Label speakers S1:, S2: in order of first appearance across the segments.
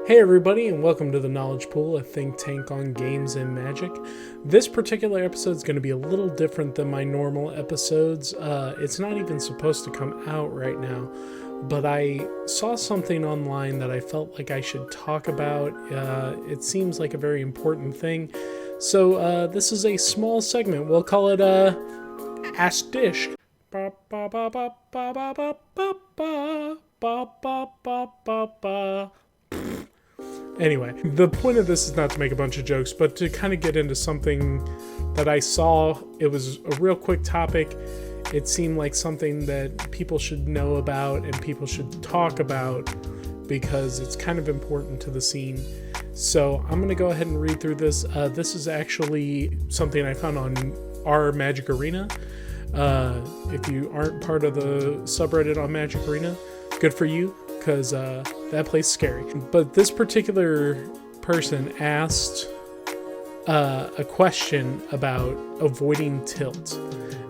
S1: Hey everybody, and welcome to the Knowledge Pool, a think tank on games and magic. This particular episode is going to be a little different than my normal episodes. It's not even supposed to come out right now, but I saw something online that I felt like I should talk about. It seems like a very important thing. So this is a small segment. We'll call it Ask Dish. Ba ba ba ba ba ba ba ba ba ba ba ba ba ba. Anyway, the point of this is not to make a bunch of jokes, but to kind of get into something that I saw. It was a real quick topic. It seemed like something that people should know about and people should talk about because it's kind of important to the scene. So I'm going to go ahead and read through this. This is actually something I found on our Magic Arena. If you aren't part of the subreddit on Magic Arena, good for you. Because that place is scary. But this particular person asked a question about avoiding tilt.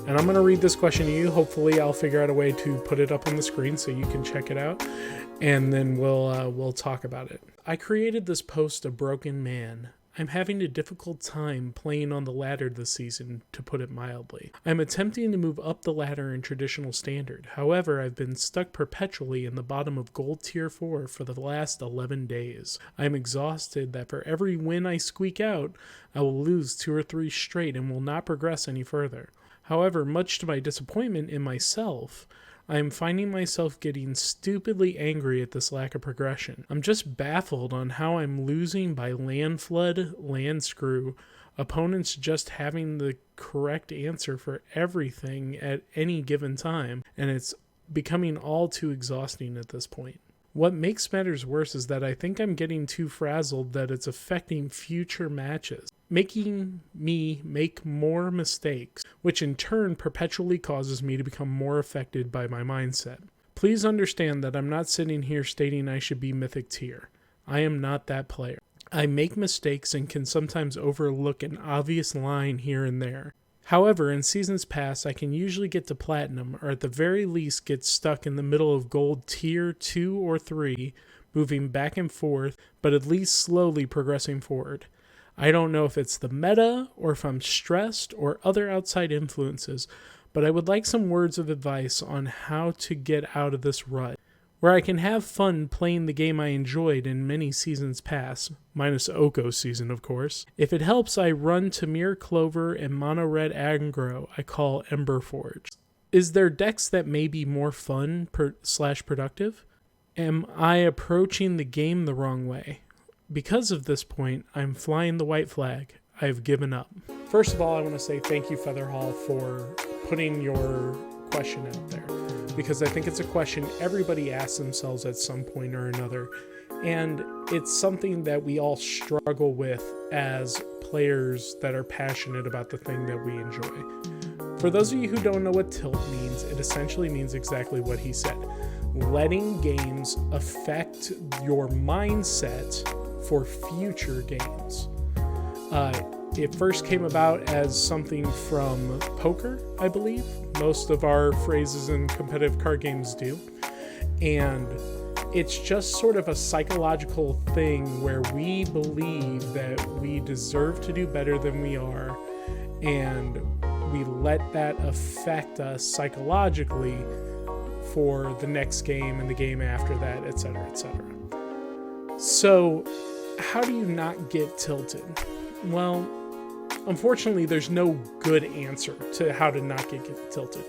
S1: And I'm going to read this question to you. Hopefully I'll figure out a way to put it up on the screen so you can check it out. And then we'll talk about it. I created this post a broken man. I'm having a difficult time playing on the ladder this season, to put it mildly. I'm attempting to move up the ladder in traditional standard. However, I've been stuck perpetually in the bottom of gold tier 4 for the last 11 days. I'm exhausted that for every win I squeak out, I will lose 2 or 3 straight and will not progress any further. However, much to my disappointment in myself, I am finding myself getting stupidly angry at this lack of progression. I'm just baffled on how I'm losing by land flood, land screw, opponents just having the correct answer for everything at any given time, and it's becoming all too exhausting at this point. What makes matters worse is that I think I'm getting too frazzled that it's affecting future matches, making me make more mistakes, which in turn perpetually causes me to become more affected by my mindset. Please understand that I'm not sitting here stating I should be mythic tier. I am not that player. I make mistakes and can sometimes overlook an obvious line here and there. However, in seasons past, I can usually get to platinum, or at the very least get stuck in the middle of gold tier 2 or 3, moving back and forth, but at least slowly progressing forward. I don't know if it's the meta, or if I'm stressed, or other outside influences, but I would like some words of advice on how to get out of this rut, where I can have fun playing the game I enjoyed in many seasons past, minus Oko's season of course. If it helps, I run Tamir Clover and Mono Red Aggro I call Emberforge. Is there decks that may be more fun / productive? Am I approaching the game the wrong way? Because of this point, I'm flying the white flag. I've given up. First of all, I want to say thank you, Featherhall, for putting your question out there, because I think it's a question everybody asks themselves at some point or another, and it's something that we all struggle with as players that are passionate about the thing that we enjoy. For those of you who don't know what tilt means, it essentially means exactly what he said. Letting games affect your mindset for future games. It first came about as something from poker, I believe. Most of our phrases in competitive card games do. And it's just sort of a psychological thing where we believe that we deserve to do better than we are, and we let that affect us psychologically for the next game and the game after that, etc., etc. So, how do you not get tilted? Well, unfortunately, there's no good answer to how to not get tilted.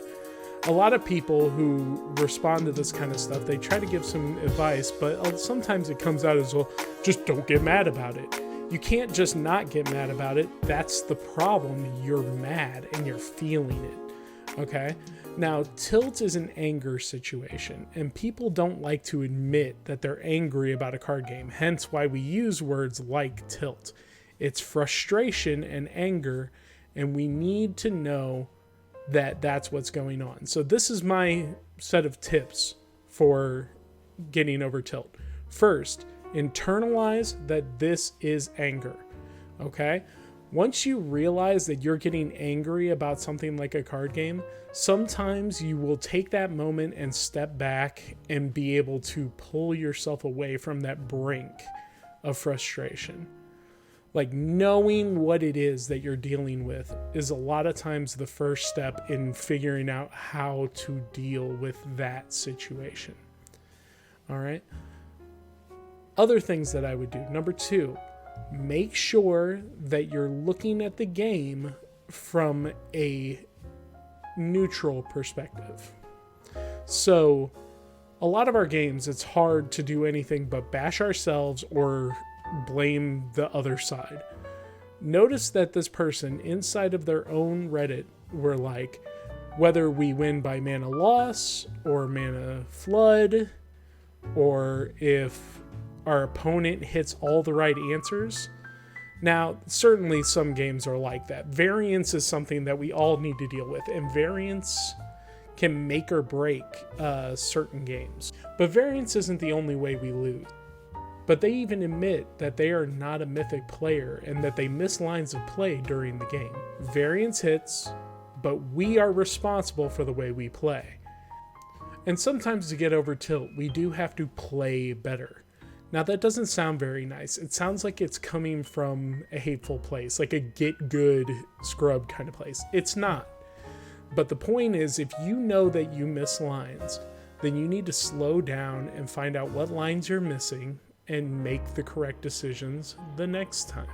S1: A lot of people who respond to this kind of stuff, they try to give some advice, but sometimes it comes out as, well, just don't get mad about it. You can't just not get mad about it. That's the problem. You're mad and you're feeling it. Okay? Now, tilt is an anger situation, and people don't like to admit that they're angry about a card game, hence why we use words like tilt. It's frustration and anger, and we need to know that that's what's going on. So this is my set of tips for getting over tilt. First, internalize that this is anger, okay? Once you realize that you're getting angry about something like a card game, sometimes you will take that moment and step back and be able to pull yourself away from that brink of frustration. Like, knowing what it is that you're dealing with is a lot of times the first step in figuring out how to deal with that situation. All right. Other things that I would do. Number 2, make sure that you're looking at the game from a neutral perspective. So a lot of our games, it's hard to do anything but bash ourselves or blame the other side. Notice that this person inside of their own Reddit were like, whether we win by mana loss or mana flood, or if our opponent hits all the right answers. Now, certainly some games are like that. Variance is something that we all need to deal with, and variance can make or break certain games. But variance isn't the only way we lose. But they even admit that they are not a mythic player and that they miss lines of play during the game. Variance hits, but we are responsible for the way we play. And sometimes to get over tilt, we do have to play better. Now, that doesn't sound very nice. It sounds like it's coming from a hateful place, like a get good scrub kind of place. It's not. But the point is, if you know that you miss lines, then you need to slow down and find out what lines you're missing and make the correct decisions the next time.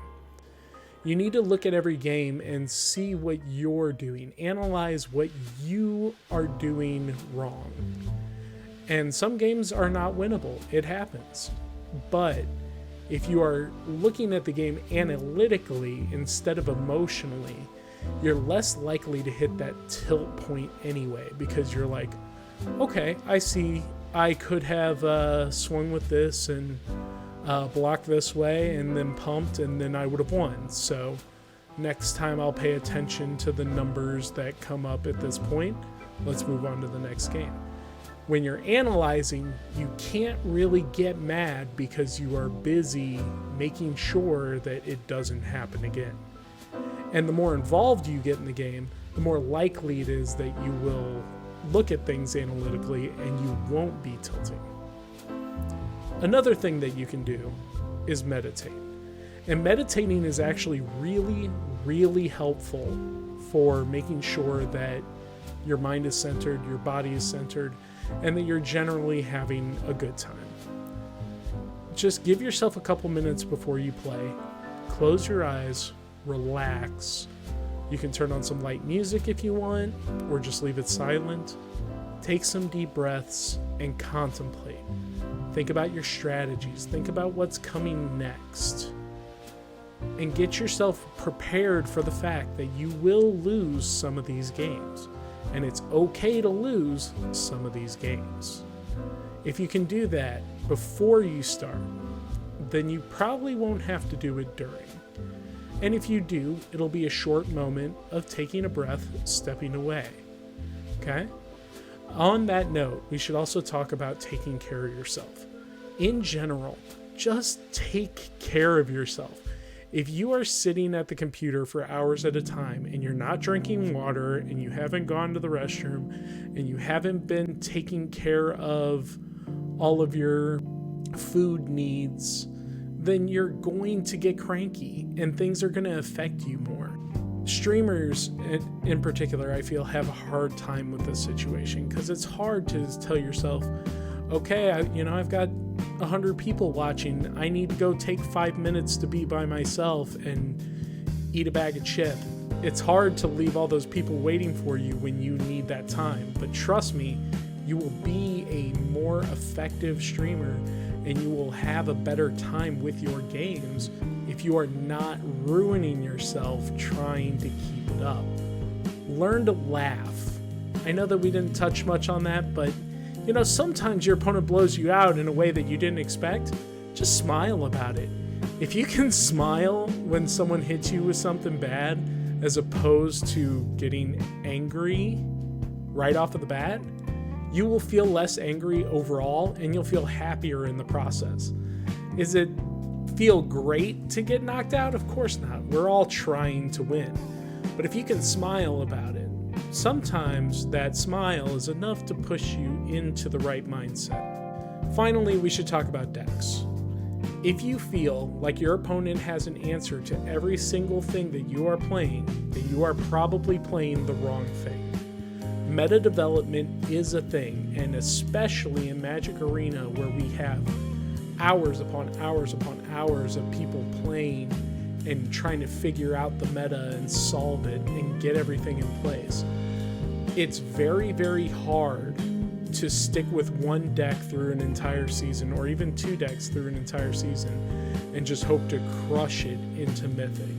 S1: You need to look at every game and see what you're doing. Analyze what you are doing wrong. And some games are not winnable. It happens. But if you are looking at the game analytically instead of emotionally, you're less likely to hit that tilt point anyway, because you're like, okay, I see I could have swung with this and blocked this way and then pumped, and then I would have won. So next time I'll pay attention to the numbers that come up at this point. Let's move on to the next game. When you're analyzing, you can't really get mad because you are busy making sure that it doesn't happen again. And the more involved you get in the game, the more likely it is that you will look at things analytically and you won't be tilting. Another thing that you can do is meditate. And meditating is actually really, really helpful for making sure that your mind is centered, your body is centered, and that you're generally having a good time. Just give yourself a couple minutes before you play. Close your eyes, relax. You can turn on some light music if you want, or just leave it silent. Take some deep breaths and contemplate. Think about your strategies. Think about what's coming next. And get yourself prepared for the fact that you will lose some of these games. And it's okay to lose some of these games. If you can do that before you start, then you probably won't have to do it during. And if you do, it'll be a short moment of taking a breath, stepping away. Okay? On that note, we should also talk about taking care of yourself. In general, just take care of yourself. If you are sitting at the computer for hours at a time and you're not drinking water and you haven't gone to the restroom and you haven't been taking care of all of your food needs, then you're going to get cranky and things are going to affect you more. Streamers in particular, I feel, have a hard time with this situation because it's hard to tell yourself, okay, I've got 100 people watching. I need to go take 5 minutes to be by myself and eat a bag of chip. It's hard to leave all those people waiting for you when you need that time. But trust me, you will be a more effective streamer and you will have a better time with your games if you are not ruining yourself trying to keep it up. Learn to laugh. I know that we didn't touch much on that, but sometimes your opponent blows you out in a way that you didn't expect. Just smile about it. If you can smile when someone hits you with something bad, as opposed to getting angry right off of the bat, you will feel less angry overall and you'll feel happier in the process. Is it feel great to get knocked out? Of course not. We're all trying to win. But if you can smile about it, sometimes that smile is enough to push you into the right mindset. Finally, we should talk about decks. If you feel like your opponent has an answer to every single thing that you are playing, then you are probably playing the wrong thing. Meta development is a thing, and especially in Magic Arena, where we have hours upon hours upon hours of people playing and trying to figure out the meta and solve it and get everything in place. It's very, very hard to stick with one deck through an entire season, or even two decks through an entire season, and just hope to crush it into Mythic.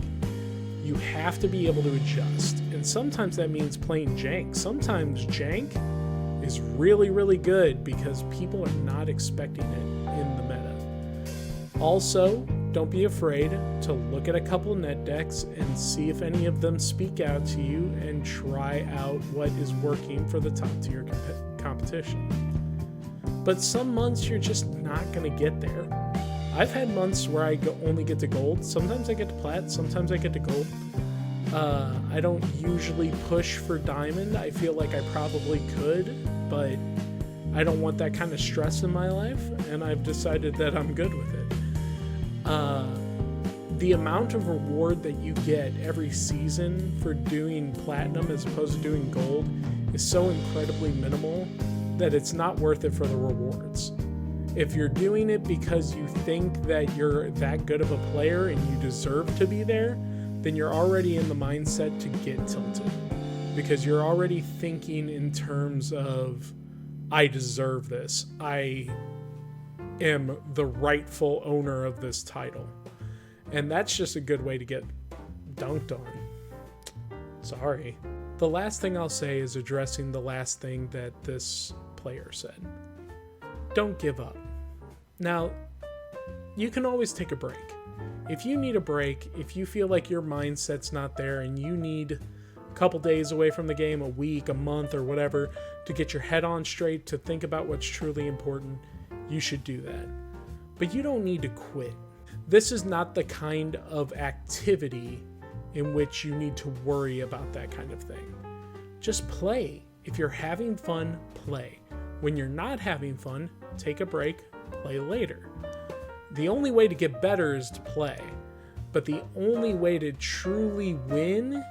S1: You have to be able to adjust, and sometimes that means playing jank. Sometimes jank is really, really good because people are not expecting it in the meta. Also, don't be afraid to look at a couple net decks and see if any of them speak out to you, and try out what is working for the top tier competition. But some months you're just not going to get there. I've had months where I only get to gold. Sometimes I get to plat, sometimes I get to gold. I don't usually push for diamond. I feel like I probably could, but I don't want that kind of stress in my life, and I've decided that I'm good with it. The amount of reward that you get every season for doing platinum as opposed to doing gold is so incredibly minimal that it's not worth it for the rewards. If you're doing it because you think that you're that good of a player and you deserve to be there, then you're already in the mindset to get tilted, because you're already thinking in terms of, I deserve this. I am the rightful owner of this title. And that's just a good way to get dunked on. Sorry. The last thing I'll say is addressing the last thing that this player said. Don't give up. Now, you can always take a break. If you need a break, if you feel like your mindset's not there and you need a couple days away from the game, a week, a month, or whatever, to get your head on straight, to think about what's truly important, you should do that. But you don't need to quit. This is not the kind of activity in which you need to worry about that kind of thing. Just play. If you're having fun, play. When you're not having fun, take a break, play later. The only way to get better is to play, but the only way to truly win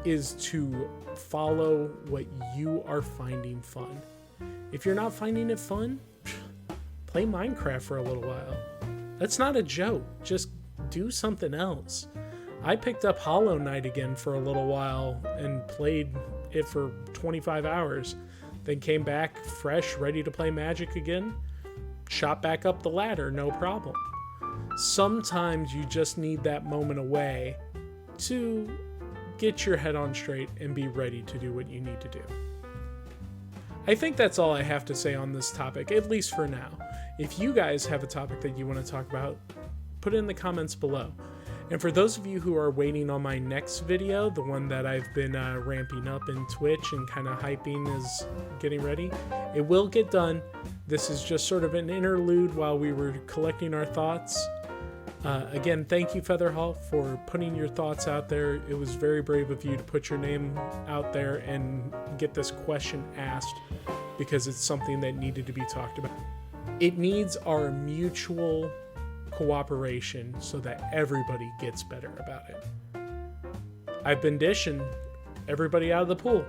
S1: is to follow what you are finding fun. If you're not finding it fun, play Minecraft for a little while. That's not a joke. Just do something else. I picked up Hollow Knight again for a little while and played it for 25 hours. Then came back fresh, ready to play Magic again. Shot back up the ladder, no problem. Sometimes you just need that moment away to get your head on straight and be ready to do what you need to do. I think that's all I have to say on this topic, at least for now. If you guys have a topic that you want to talk about, put it in the comments below. And for those of you who are waiting on my next video, the one that I've been ramping up in Twitch and kind of hyping is getting ready, it will get done. This is just sort of an interlude while we were collecting our thoughts. Again, thank you, Featherhall, for putting your thoughts out there. It was very brave of you to put your name out there and get this question asked, because it's something that needed to be talked about. It needs our mutual cooperation so that everybody gets better about it. I've been dishing everybody out of the pool.